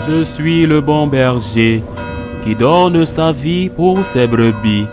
Je suis le bon berger qui donne sa vie pour ses brebis.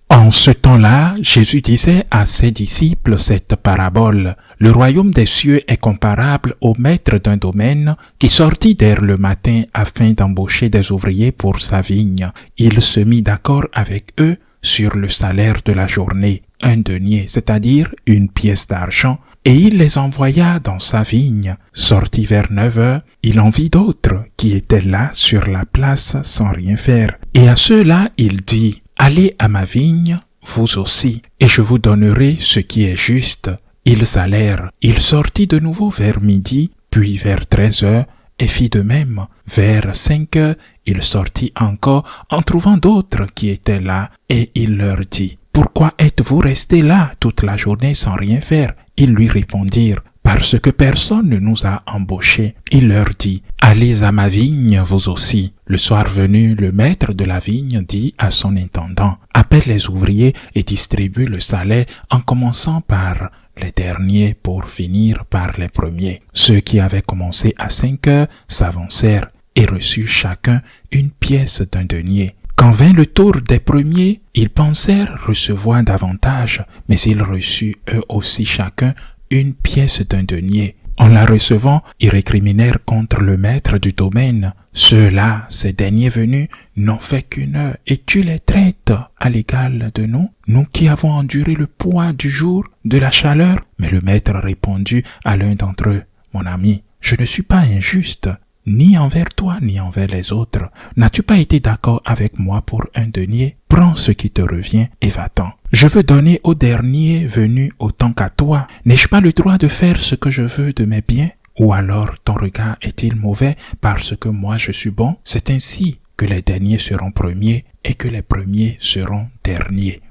En ce temps-là, Jésus disait à ses disciples cette parabole. Le royaume des cieux est comparable au maître d'un domaine qui sortit dès le matin afin d'embaucher des ouvriers pour sa vigne. Il se mit d'accord avec eux sur le salaire de la journée, 1 denier, c'est-à-dire une pièce d'argent, et il les envoya dans sa vigne. Sorti vers 9 heures, il en vit d'autres qui étaient là sur la place sans rien faire. Et à ceux-là, il dit: allez à ma vigne, vous aussi, et je vous donnerai ce qui est juste. Ils allèrent. Il sortit de nouveau vers midi, puis vers 13 heures, et fit de même. Vers 5 heures, il sortit encore en trouvant d'autres qui étaient là, et il leur dit: pourquoi êtes-vous restés là toute la journée sans rien faire? Ils lui répondirent: parce que personne ne nous a embauchés. Il leur dit: allez à ma vigne, vous aussi. Le soir venu, le maître de la vigne dit à son intendant: appelle les ouvriers et distribue le salaire en commençant par les derniers pour finir par les premiers. Ceux qui avaient commencé à 5 heures s'avancèrent et reçurent chacun une pièce d'un denier. Quand vint le tour des premiers, ils pensèrent recevoir davantage, mais ils reçurent eux aussi chacun une pièce d'un denier. En la recevant, ils récriminèrent contre le maître du domaine. Ceux-là, ces derniers venus, n'ont fait qu'une heure, et tu les traites à l'égal de nous, nous qui avons enduré le poids du jour, de la chaleur. Mais le maître répondit à l'un d'entre eux: mon ami, je ne suis pas injuste, ni envers toi, ni envers les autres. N'as-tu pas été d'accord avec moi pour 1 denier? Prends ce qui te revient et va-t'en. Je veux donner au dernier venu autant qu'à toi. N'ai-je pas le droit de faire ce que je veux de mes biens? Ou alors ton regard est-il mauvais parce que moi je suis bon? C'est ainsi que les derniers seront premiers et que les premiers seront derniers.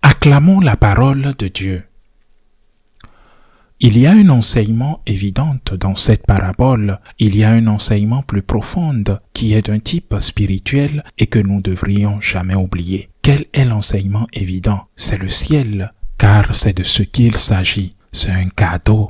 Acclamons la parole de Dieu. Il y a un enseignement évident dans cette parabole. Il y a un enseignement plus profond qui est d'un type spirituel et que nous devrions jamais oublier. Quel est l'enseignement évident? C'est le ciel, car c'est de ce qu'il s'agit. C'est un cadeau,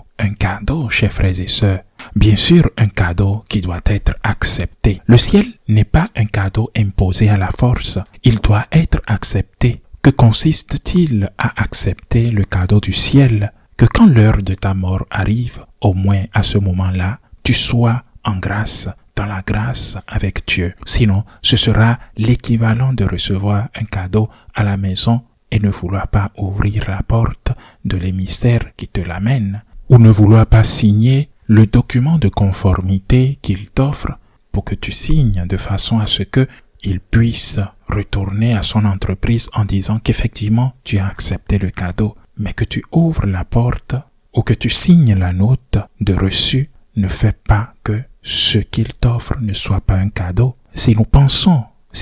chers frères et sœurs. Bien sûr, un cadeau qui doit être accepté. Le ciel n'est pas un cadeau imposé à la force. Il doit être accepté. Que consiste-t-il à accepter le cadeau du ciel? Que quand l'heure de ta mort arrive, au moins à ce moment-là, tu sois en grâce, dans la grâce avec Dieu. Sinon, ce sera l'équivalent de recevoir un cadeau à la maison et ne vouloir pas ouvrir la porte de l'émissaire qui te l'amène, ou ne vouloir pas signer le document de conformité qu'il t'offre pour que tu signes de façon à ce que il puisse retourner à son entreprise en disant qu'effectivement tu as accepté le cadeau. Mais que tu ouvres la porte ou que tu signes la note de reçu ne fait pas que ce qu'il t'offre ne soit pas un cadeau. Si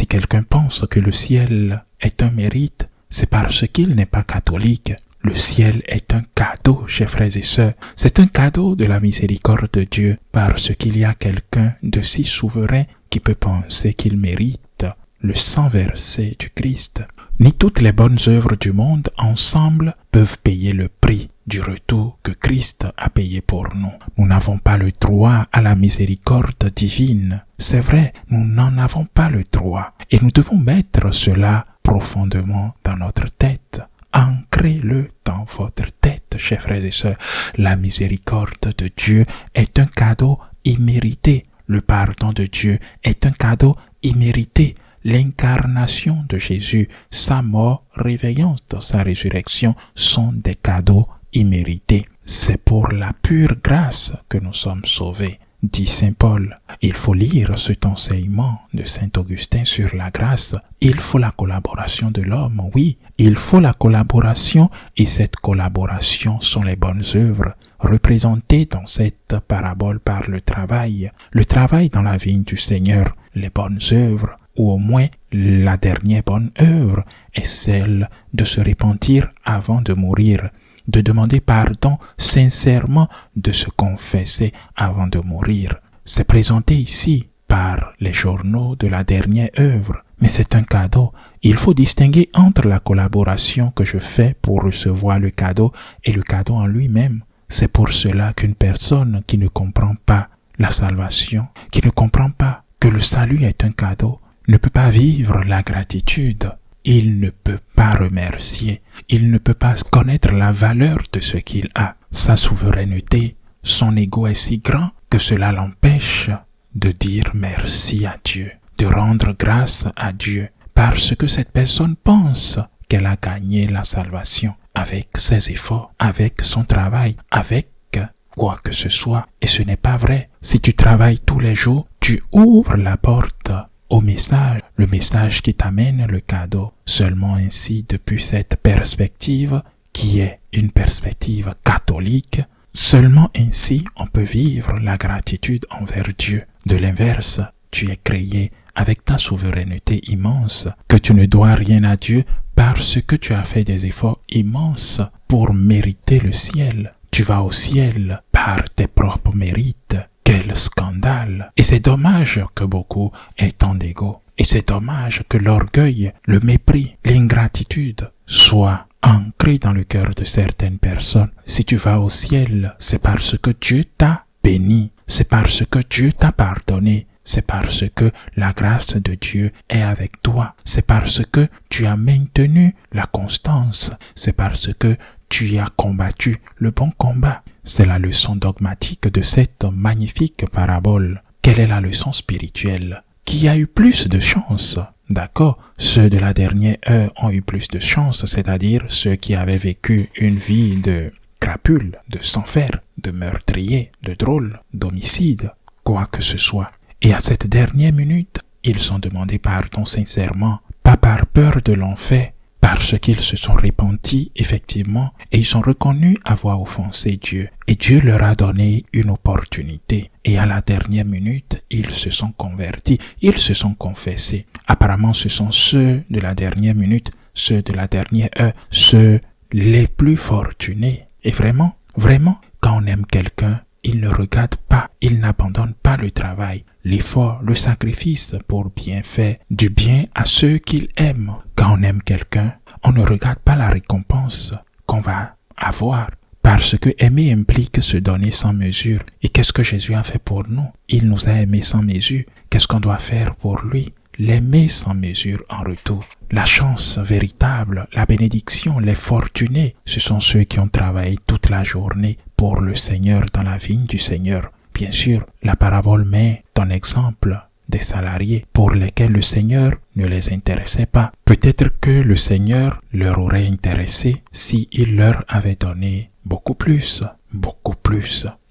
quelqu'un pense que le ciel est un mérite, c'est parce qu'il n'est pas catholique. Le ciel est un cadeau, chers frères et sœurs. C'est un cadeau de la miséricorde de Dieu parce qu'il y a quelqu'un de si souverain qui peut penser qu'il mérite le sang versé du Christ. Ni toutes les bonnes œuvres du monde ensemble peuvent payer le prix du retour que Christ a payé pour nous. Nous n'avons pas le droit à la miséricorde divine. C'est vrai, nous n'en avons pas le droit. Et nous devons mettre cela profondément dans notre tête. Ancrez-le dans votre tête, chers frères et sœurs. La miséricorde de Dieu est un cadeau immérité. Le pardon de Dieu est un cadeau immérité. L'incarnation de Jésus, sa mort réveillante, sa résurrection sont des cadeaux immérités. C'est pour la pure grâce que nous sommes sauvés, dit saint Paul. Il faut lire cet enseignement de saint Augustin sur la grâce. Il faut la collaboration de l'homme, oui, il faut la collaboration et cette collaboration sont les bonnes œuvres représentées dans cette parabole par le travail dans la vigne du Seigneur, les bonnes œuvres, ou au moins la dernière bonne œuvre est celle de se repentir avant de mourir, de demander pardon sincèrement, de se confesser avant de mourir. C'est présenté ici par les journaux de la dernière œuvre, mais c'est un cadeau. Il faut distinguer entre la collaboration que je fais pour recevoir le cadeau et le cadeau en lui-même. C'est pour cela qu'une personne qui ne comprend pas la salvation, qui ne comprend pas que le salut est un cadeau, ne peut pas vivre la gratitude. Il ne peut pas remercier. Il ne peut pas connaître la valeur de ce qu'il a. Sa souveraineté, son ego est si grand que cela l'empêche de dire merci à Dieu, de rendre grâce à Dieu, parce que cette personne pense qu'elle a gagné la salvation avec ses efforts, avec son travail, avec quoi que ce soit. Et ce n'est pas vrai. Si tu travailles tous les jours, tu ouvres la porte au message, le message qui t'amène le cadeau. Seulement ainsi, depuis cette perspective, qui est une perspective catholique, seulement ainsi on peut vivre la gratitude envers Dieu. De l'inverse, tu es créé avec ta souveraineté immense, que tu ne dois rien à Dieu parce que tu as fait des efforts immenses pour mériter le ciel. Tu vas au ciel par tes propres mérites. Quel scandale! Et c'est dommage que beaucoup aient tant d'ego. Et c'est dommage que l'orgueil, le mépris, l'ingratitude soient ancrés dans le cœur de certaines personnes. Si tu vas au ciel, c'est parce que Dieu t'a béni. C'est parce que Dieu t'a pardonné. C'est parce que la grâce de Dieu est avec toi. C'est parce que tu as maintenu la constance. C'est parce que tu as combattu le bon combat. C'est la leçon dogmatique de cette magnifique parabole. Quelle est la leçon spirituelle? Qui a eu plus de chance? D'accord, ceux de la dernière heure ont eu plus de chance, c'est-à-dire ceux qui avaient vécu une vie de crapule, de sang-faire, de meurtrier, de drôle, d'homicide, quoi que ce soit. Et à cette dernière minute, ils ont demandé pardon sincèrement, pas par peur de l'enfer, parce qu'ils se sont repentis effectivement et ils ont reconnu avoir offensé Dieu. Et Dieu leur a donné une opportunité. Et à la dernière minute, ils se sont convertis, ils se sont confessés. Apparemment, ce sont ceux de la dernière minute, ceux de la dernière heure, ceux les plus fortunés. Et vraiment, quand on aime quelqu'un, il ne regarde pas, il n'abandonne pas le travail, l'effort, le sacrifice pour bien faire du bien à ceux qu'il aime. Quand on aime quelqu'un, on ne regarde pas la récompense qu'on va avoir. Parce que aimer implique se donner sans mesure. Et qu'est-ce que Jésus a fait pour nous? Il nous a aimés sans mesure. Qu'est-ce qu'on doit faire pour lui? L'aimer sans mesure en retour. La chance véritable, la bénédiction, les fortunés, ce sont ceux qui ont travaillé toute la journée pour le Seigneur dans la vigne du Seigneur. Bien sûr, la parabole met en exemple des salariés pour lesquels le Seigneur ne les intéressait pas. Peut-être que le Seigneur leur aurait intéressé s'il leur avait donné beaucoup plus.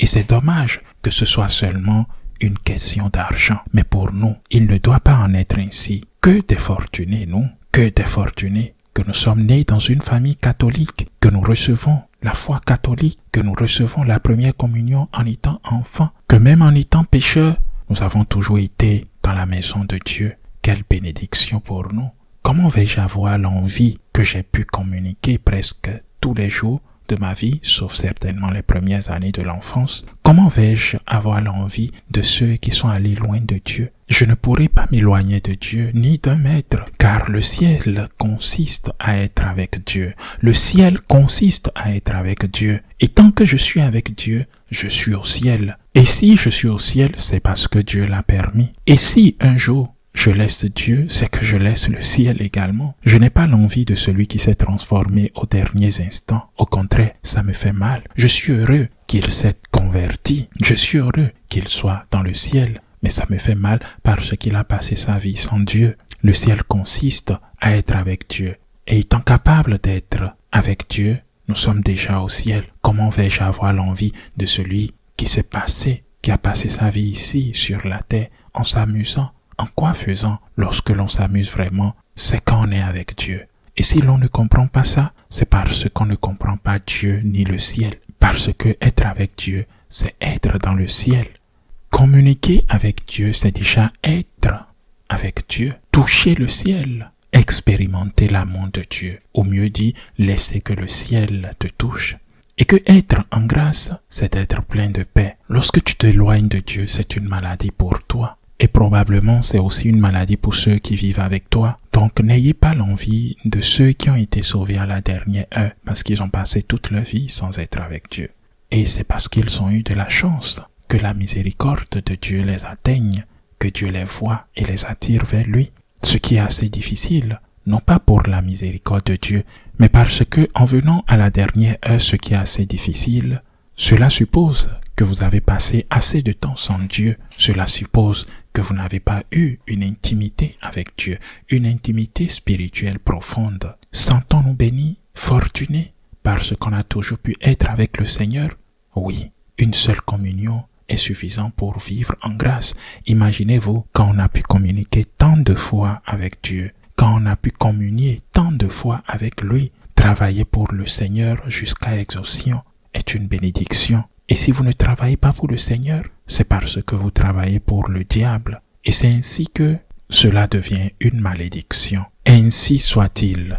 Et c'est dommage que ce soit seulement une question d'argent. Mais pour nous, il ne doit pas en être ainsi. Que des fortunés, nous, que des fortunés, que nous sommes nés dans une famille catholique, que nous recevons la foi catholique, que nous recevons la première communion en étant enfants, que même en étant pécheurs, nous avons toujours été dans la maison de Dieu. Quelle bénédiction pour nous! Comment vais-je avoir l'envie que j'ai pu communiquer presque tous les jours de ma vie, sauf certainement les premières années de l'enfance? Comment vais-je avoir l'envie de ceux qui sont allés loin de Dieu? Je ne pourrai pas m'éloigner de Dieu ni d'un mètre, car le ciel consiste à être avec Dieu. Le ciel consiste à être avec Dieu. Et tant que je suis avec Dieu, je suis au ciel. Et si je suis au ciel, c'est parce que Dieu l'a permis. Et si un jour je laisse Dieu, c'est que je laisse le ciel également. Je n'ai pas l'envie de celui qui s'est transformé aux derniers instants. Au contraire, ça me fait mal. Je suis heureux qu'il s'est converti. Je suis heureux qu'il soit dans le ciel. Mais ça me fait mal parce qu'il a passé sa vie sans Dieu. Le ciel consiste à être avec Dieu. Et étant capable d'être avec Dieu, nous sommes déjà au ciel. Comment vais-je avoir l'envie de celui qui s'est passé, qui a passé sa vie ici, sur la terre, en s'amusant? En quoi faisant? Lorsque l'on s'amuse vraiment, c'est quand on est avec Dieu. Et si l'on ne comprend pas ça, c'est parce qu'on ne comprend pas Dieu ni le ciel. Parce que être avec Dieu, c'est être dans le ciel. Communiquer avec Dieu, c'est déjà être avec Dieu. Toucher le ciel. Expérimenter l'amour de Dieu. Ou mieux dit, laisser que le ciel te touche. Et que être en grâce, c'est être plein de paix. Lorsque tu t'éloignes de Dieu, c'est une maladie pour toi. Et probablement c'est aussi une maladie pour ceux qui vivent avec toi. Donc n'ayez pas l'envie de ceux qui ont été sauvés à la dernière heure parce qu'ils ont passé toute leur vie sans être avec Dieu. Et c'est parce qu'ils ont eu de la chance que la miséricorde de Dieu les atteigne, que Dieu les voit et les attire vers lui. Ce qui est assez difficile, non pas pour la miséricorde de Dieu, mais parce que en venant à la dernière heure, ce qui est assez difficile, cela suppose que vous avez passé assez de temps sans Dieu. Cela suppose que vous n'avez pas eu une intimité avec Dieu, une intimité spirituelle profonde. Sentons-nous bénis, fortunés, parce qu'on a toujours pu être avec le Seigneur? Oui, une seule communion est suffisant pour vivre en grâce. Imaginez-vous quand on a pu communiquer tant de fois avec Dieu, quand on a pu communier tant de fois avec lui. Travailler pour le Seigneur jusqu'à exaucation est une bénédiction. Et si vous ne travaillez pas pour le Seigneur, c'est parce que vous travaillez pour le diable. Et c'est ainsi que cela devient une malédiction. Ainsi soit-il.